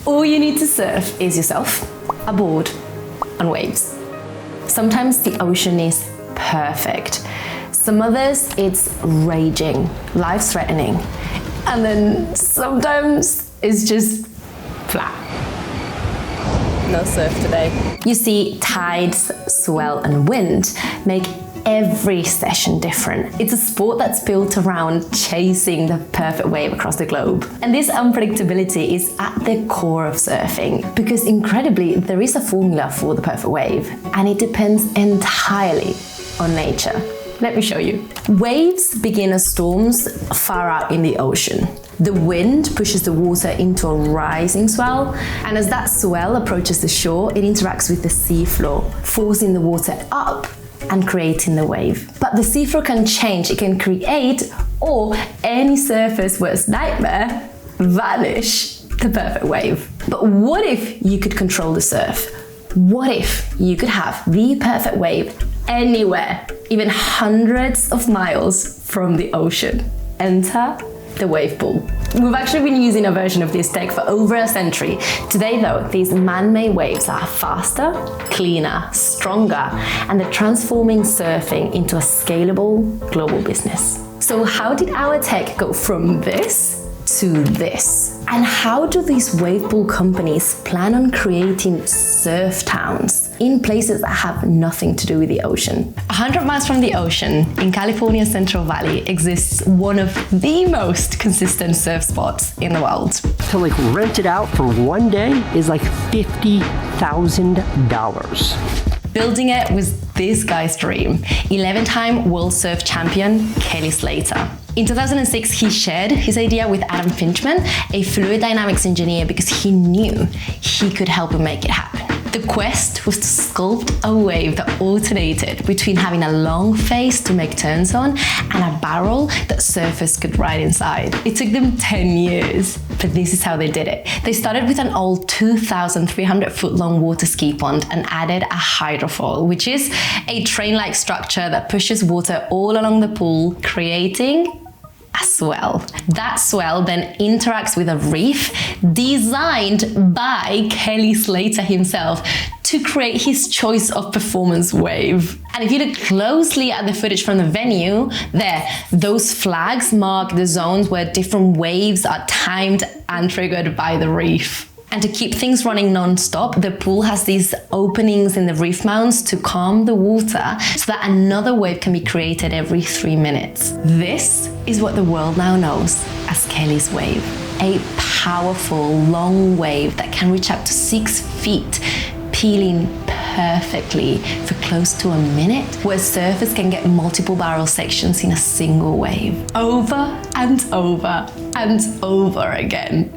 All you need to surf is yourself, a board, and waves. Sometimes the ocean is perfect. Some others it's raging, life-threatening. And then sometimes it's just flat. No surf today. You see, tides, swell, and wind make every session different. It's a sport that's built around chasing the perfect wave across the globe. And this unpredictability is at the core of surfing because incredibly, there is a formula for the perfect wave and it depends entirely on nature. Let me show you. Waves begin as storms far out in the ocean. The wind pushes the water into a rising swell, and as that swell approaches the shore, it interacts with the seafloor, forcing the water up and creating the wave. But the seafloor can change, it can create, or any surfer's worst nightmare, vanish the perfect wave. But what if you could control the surf? What if you could have the perfect wave anywhere, even hundreds of miles from the ocean? Enter the wave pool. We've actually been using a version of this tech for over a century. Today though, these man-made waves are faster, cleaner, stronger, and they're transforming surfing into a scalable global business. So how did our tech go from this to this? And how do these wave pool companies plan on creating surf towns in places that have nothing to do with the ocean? 100 miles from the ocean, in California's Central Valley, exists one of the most consistent surf spots in the world. To rent it out for one day is $50,000. Building it was this guy's dream, 11-time world surf champion Kelly Slater. In 2006, he shared his idea with Adam Finchman, a fluid dynamics engineer, because he knew he could help him make it happen. The quest was to sculpt a wave that alternated between having a long face to make turns on and a barrel that surfers could ride inside. It took them 10 years, but this is how they did it. They started with an old 2,300 foot long water ski pond and added a hydrofoil, which is a train-like structure that pushes water all along the pool, creating a swell. That swell then interacts with a reef designed by Kelly Slater himself to create his choice of performance wave. And if you look closely at the footage from the venue, those flags mark the zones where different waves are timed and triggered by the reef. And to keep things running non-stop, the pool has these openings in the reef mounts to calm the water so that another wave can be created every 3 minutes. This is what the world now knows as Kelly's wave. A powerful, long wave that can reach up to 6 feet, peeling perfectly for close to a minute, where surfers can get multiple barrel sections in a single wave. Over and over and over again.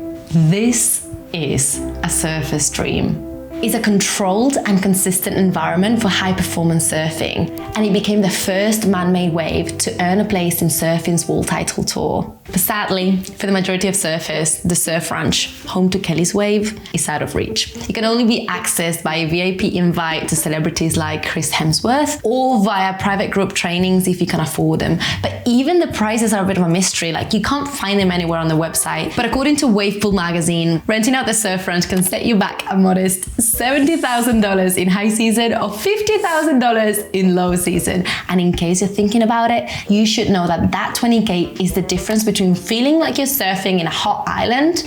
This is a surfer's dream. It's a controlled and consistent environment for high-performance surfing, and it became the first man-made wave to earn a place in surfing's World Title Tour. But sadly, for the majority of surfers, the Surf Ranch, home to Kelly's wave, is out of reach. It can only be accessed by a VIP invite to celebrities like Chris Hemsworth, or via private group trainings if you can afford them. But even the prices are a bit of a mystery, you can't find them anywhere on the website. But according to Wavepool magazine, renting out the Surf Ranch can set you back a modest $70,000 in high season or $50,000 in low season. And in case you're thinking about it, you should know that $20K is the difference between feeling like you're surfing in a hot island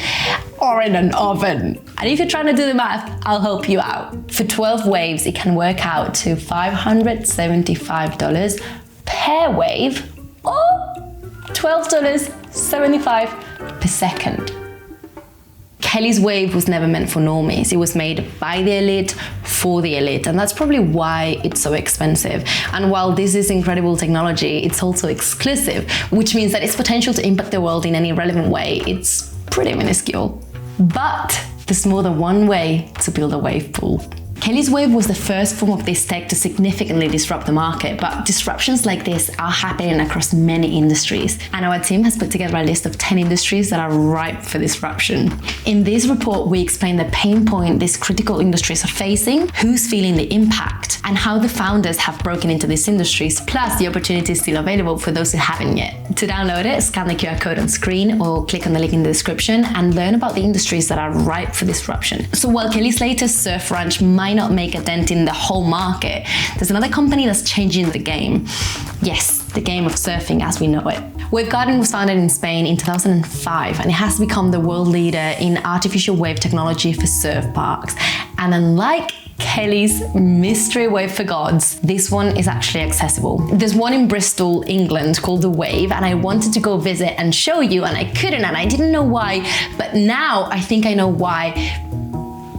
or in an oven. And if you're trying to do the math, I'll help you out. For 12 waves, it can work out to $575 per wave or $12.75 per second. Kelly's wave was never meant for normies. It was made by the elite for the elite, and that's probably why it's so expensive. And while this is incredible technology, it's also exclusive, which means that its potential to impact the world in any relevant way, it's pretty minuscule. But there's more than one way to build a wave pool. Kelly's Wave was the first form of this tech to significantly disrupt the market, but disruptions like this are happening across many industries. And our team has put together a list of 10 industries that are ripe for disruption. In this report, we explain the pain point these critical industries are facing, who's feeling the impact, and how the founders have broken into these industries, plus the opportunities still available for those who haven't yet. To download it, scan the QR code on screen or click on the link in the description and learn about the industries that are ripe for disruption. So while Kelly Slater's Surf Ranch might not make a dent in the whole market, there's another company that's changing the game. Yes, the game of surfing as we know it. Wavegarden was founded in Spain in 2005 and it has become the world leader in artificial wave technology for surf parks. And unlike Kelly's mystery wave for gods, this one is actually accessible. There's one in Bristol, England called The Wave, and I wanted to go visit and show you, and I couldn't, and I didn't know why, but now I think I know why.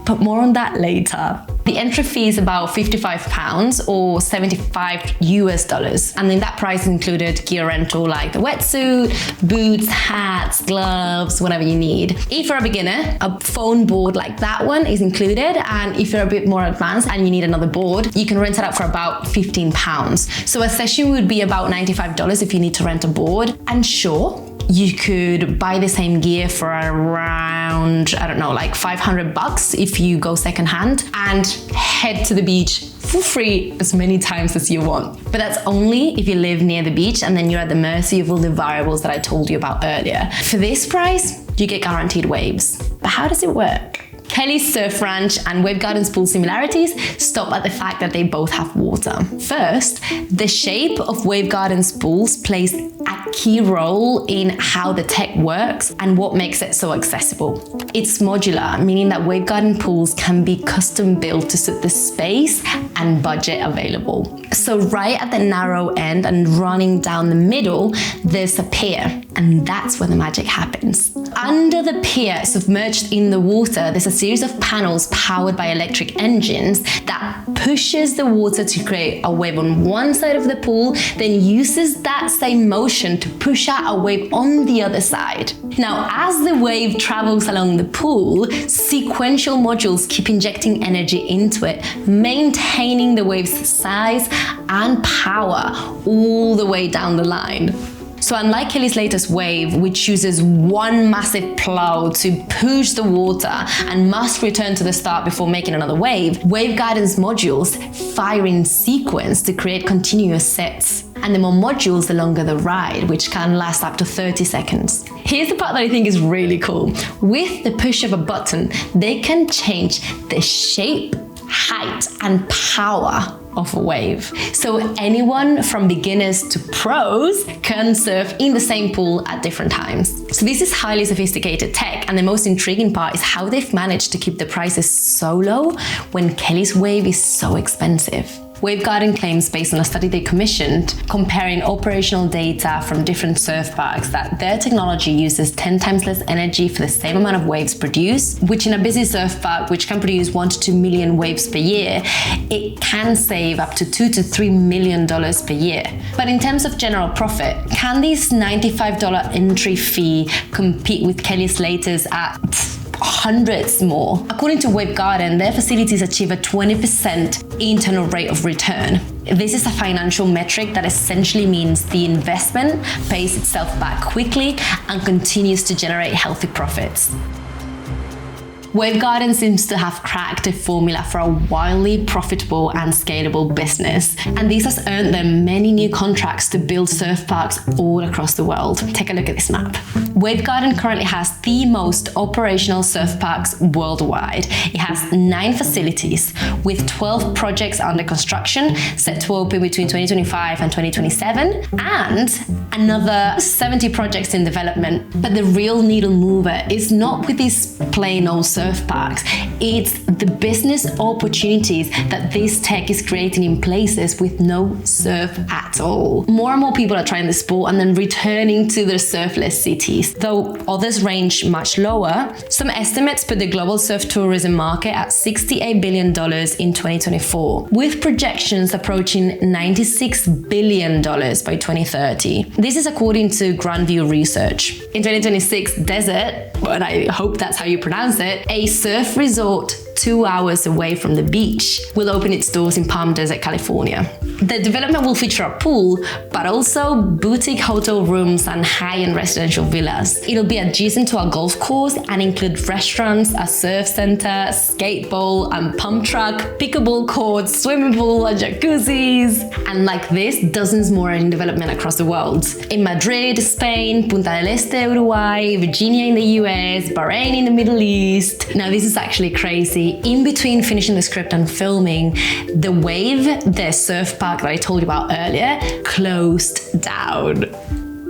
But more on that later. The entry fee is about £55 or $75 and in that price included gear rental like the wetsuit, boots, hats, gloves, whatever you need. If you're a beginner, a foam board like that one is included, and if you're a bit more advanced and you need another board, you can rent it out for about £15. So a session would be about $95 if you need to rent a board. And sure, you could buy the same gear for around, I don't know, like $500 if you go secondhand, and head to the beach for free as many times as you want. But that's only if you live near the beach, and then you're at the mercy of all the variables that I told you about earlier. For this price, you get guaranteed waves. But how does it work? Kelly's Surf Ranch and Wavegarden's pool similarities stop at the fact that they both have water. First, the shape of Wavegarden's pools plays a key role in how the tech works and what makes it so accessible. It's modular, meaning that Wavegarden pools can be custom built to suit the space and budget available. So right at the narrow end and running down the middle, there's a pier, and that's where the magic happens. Under the pier, submerged in the water, there's a series of panels powered by electric engines that pushes the water to create a wave on one side of the pool, then uses that same motion to push out a wave on the other side. Now, as the wave travels along the pool, sequential modules keep injecting energy into it, maintaining the wave's size and power all the way down the line. So unlike Kelly Slater's Wave, which uses one massive plow to push the water and must return to the start before making another wave, Wavegarden's modules fire in sequence to create continuous sets. And the more modules, the longer the ride, which can last up to 30 seconds. Here's the part that I think is really cool. With the push of a button, they can change the shape, height, and power of a wave. So anyone from beginners to pros can surf in the same pool at different times. So this is highly sophisticated tech, and the most intriguing part is how they've managed to keep the prices so low when Kelly's Wave is so expensive. Wavegarden claims, based on a study they commissioned, comparing operational data from different surf parks, that their technology uses 10 times less energy for the same amount of waves produced, which in a busy surf park, which can produce 1 to 2 million waves per year, it can save up to $2 to $3 million per year. But in terms of general profit, can this $95 entry fee compete with Kelly Slater's at hundreds more? According to Wavegarden, their facilities achieve a 20% internal rate of return. This is a financial metric that essentially means the investment pays itself back quickly and continues to generate healthy profits. Wavegarden seems to have cracked a formula for a wildly profitable and scalable business, and this has earned them many new contracts to build surf parks all across the world. Take a look at this map. Wavegarden currently has the most operational surf parks worldwide. It has 9 facilities with 12 projects under construction set to open between 2025 and 2027, and another 70 projects in development. But the real needle mover is not with these plain old surf parks. It's the business opportunities that this tech is creating in places with no surf at all. More and more people are trying the sport and then returning to their surfless cities, though others range much lower. Some estimates put the global surf tourism market at $68 billion in 2024, with projections approaching $96 billion by 2030. This is according to Grandview Research. In 2026, Desert, and I hope that's how you pronounce it, a surf resort 2 hours away from the beach, will open its doors in Palm Desert, California. The development will feature a pool, but also boutique hotel rooms and high-end residential villas. It'll be adjacent to a golf course and include restaurants, a surf center, skateboard and pump track, pickleball courts, swimming pool and jacuzzis. And like this, dozens more are in development across the world. In Madrid, Spain, Punta del Este, Uruguay, Virginia in the US, Bahrain in the Middle East. Now this is actually crazy. In between finishing the script and filming, the Wave, the surf park that I told you about earlier, closed down.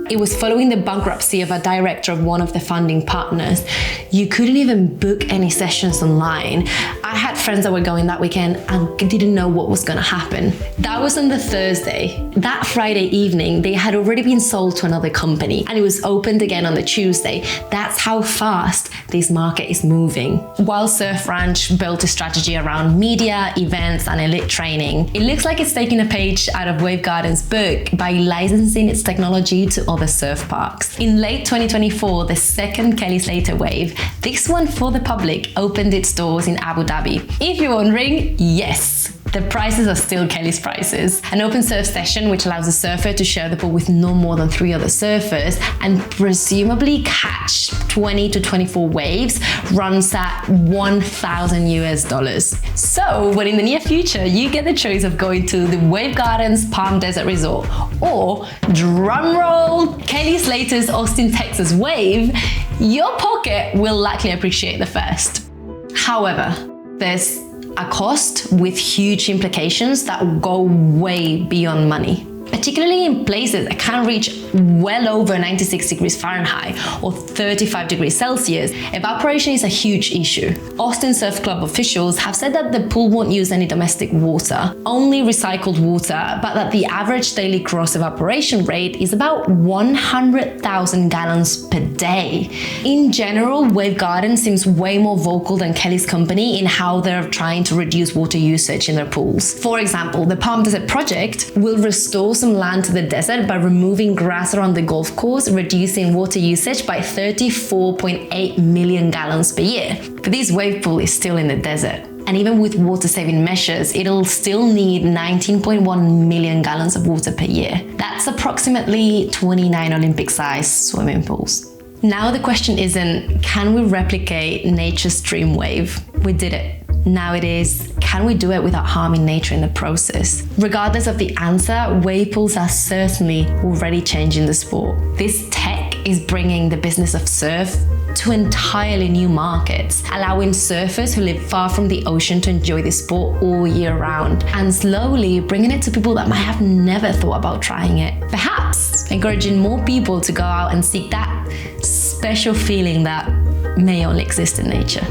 It was following the bankruptcy of a director of one of the funding partners. You couldn't even book any sessions online. I had friends that were going that weekend and didn't know what was gonna happen. That was on the Thursday. That Friday evening, they had already been sold to another company and it was opened again on the Tuesday. That's how fast this market is moving. While Surf Ranch built a strategy around media, events, and elite training, it looks like it's taking a page out of Wavegarden's book by licensing its technology to other surf parks. In late 2024, the second Kelly Slater Wave, this one for the public, opened its doors in Abu Dhabi. If you're wondering, yes, the prices are still Kelly's prices. An open surf session, which allows a surfer to share the pool with no more than 3 other surfers and presumably catch 20 to 24 waves, runs at $1,000 US. So, when in the near future, you get the choice of going to the Wavegarden's Palm Desert Resort or, drumroll, Kelly Slater's Austin, Texas Wave, your pocket will likely appreciate the first. However, there's a cost with huge implications that go way beyond money. Particularly in places that can reach well over 96 degrees Fahrenheit or 35 degrees Celsius, evaporation is a huge issue. Austin Surf Club officials have said that the pool won't use any domestic water, only recycled water, but that the average daily gross evaporation rate is about 100,000 gallons per day. In general, Wavegarden seems way more vocal than Kelly's company in how they're trying to reduce water usage in their pools. For example, the Palm Desert project will restore some land to the desert by removing grass around the golf course, reducing water usage by 34.8 million gallons per year. But this wave pool is still in the desert. And even with water-saving measures, it'll still need 19.1 million gallons of water per year. That's approximately 29 Olympic-sized swimming pools. Now the question isn't, can we replicate nature's dream wave? We did it. Now it is, can we do it without harming nature in the process? Regardless of the answer, wave pools are certainly already changing the sport. This tech is bringing the business of surf to entirely new markets, allowing surfers who live far from the ocean to enjoy this sport all year round, and slowly bringing it to people that might have never thought about trying it. Perhaps encouraging more people to go out and seek that special feeling that may only exist in nature.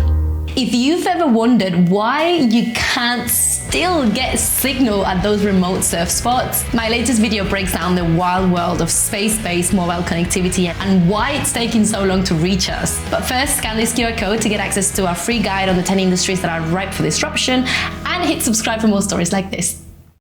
If you've ever wondered why you can't still get signal at those remote surf spots, my latest video breaks down the wild world of space-based mobile connectivity and why it's taking so long to reach us. But first, scan this QR code to get access to our free guide on the 10 industries that are ripe for disruption and hit subscribe for more stories like this.